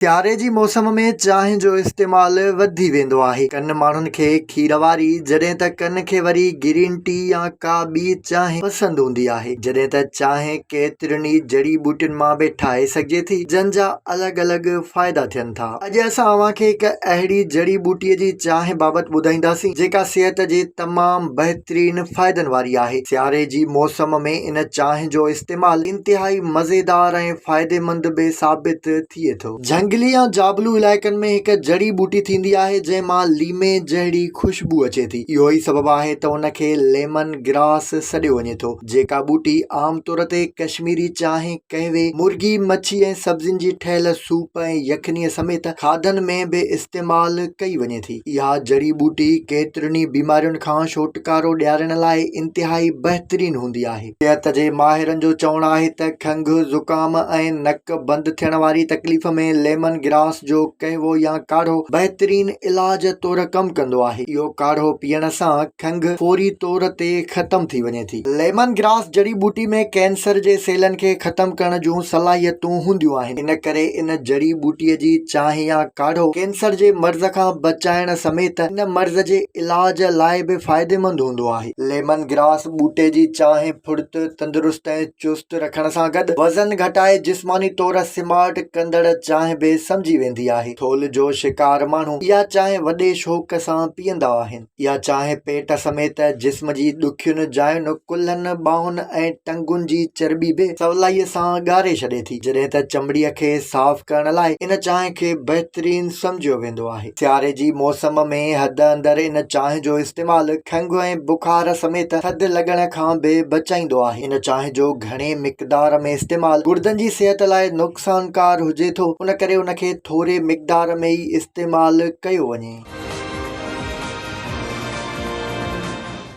सियारे जी मौसम में चांहि जो इस्तेमालु वधी वेंदो आहे। कनि माण्हुनि खे खीर वारी जॾहिं त कनि खे वरी ग्रीन टी या का ॿी चांहि पसंदि हूंदी आहे। जॾहिं त चांहि केतिरनि ई जड़ी बूटियुनि मां बि ठाहे सघिजे थी जंहिंजा अलॻि अलॻि फ़ाइदा थियनि था। अॼु असां अव्हांखे हिकु अहिड़ी जड़ी बूटीअ जी चांहि बाबति ॿुधाईंदासीं जेका सिहत जे तमामु बहितरीन फ़ाइदनि वारी आहे। सियारे जी मौसम में इन चांहि जो इस्तेमालु इंतिहाई मज़ेदार ऐं फ़ाइदेमंद बि साबित थिए थो। जंगली या जाबलू इलाइक़नि में हिकु जड़ी बूटी थींदी आहे जंहिं मां लीमे जहिड़ी खुशबू अचे थी। इहो ई सबबु आहे त उनखे लेमन ग्रास सॾियो वञे थो। जेका बूटी आम तौर ते कश्मीरी चांहि, कहवे, मुर्गी, मच्छी ऐं सब्जियुनि जी ठहियल सूप ऐं यखनीअ समेत खाधनि में बि इस्तेमालु कई वञे थी। इहा जड़ी बूटी केतिरनि ई बीमारियुनि खां छुटकारो ॾियारण लाइ इंतिहाई बहितरीन हूंदी आहे। सिहत जे माहिरनि जो चवणु आहे त खंघि, ज़ुकाम ऐं नक बंदि थियण वारी तकलीफ़ में लेमन ग्रास जो कहवो या काढ़ो बहितरीन इलाज तौर कमु कंदो आहे। इहो काढ़ो पीअण सां खंघि फौरी तौर ते ख़तम थी वञे थी। लेमन ग्रास जड़ी बूटी में कैंसर जे सेलनि खे ख़तम करण जूं सलाहियतूं हूंदियूं आहिनि। इन करे इन जड़ी बूटीअ जी चांहि या काढ़ो कैंसर जे मर्ज़ खां बचाइण समेत इन मर्ज़ जे इलाज लाइ बि फ़ाइदेमंद हूंदो आहे। लेमन ग्रास बूटे जी चांहि फुर्त, तंदुरुस्त ऐं चुस्त रखण सां गॾु वज़न घटाए जिस्मानी तौर स्मार्ट कंदड़ चांहि बि समझी वेंदी आहे। थोल जो शिकार माण्हू इहा चांहि वॾे शौक़ सां पीअंदा आहिनि। इहा चांहि पेट समेत जिस्म जी ॾुखियुनि जायुनि, कुल्हनि, ॿाहुनि ऐं टंगुनि जी चर्ॿी बि सवलाईअ सां ॻारे छॾे थी। जॾहिं त चमड़ीअ खे साफ़ करण लाइ इन चांहि खे बहितरीन समझियो वेंदो आहे। सियारे जी मौसम में हद अंदरि इन चांहि जो इस्तेमालु खंघि ऐं बुखार समेत थधि लॻण खां बि बचाईंदो आहे। इन चांहि जो घणे मिक़दार में इस्तेमालु गुर्दनि जी सिहत लाइ नुक़सानकार हुजे थो। उन करे उनखे थोरे मिक़दार में ई इस्तेमालु कयो वञे।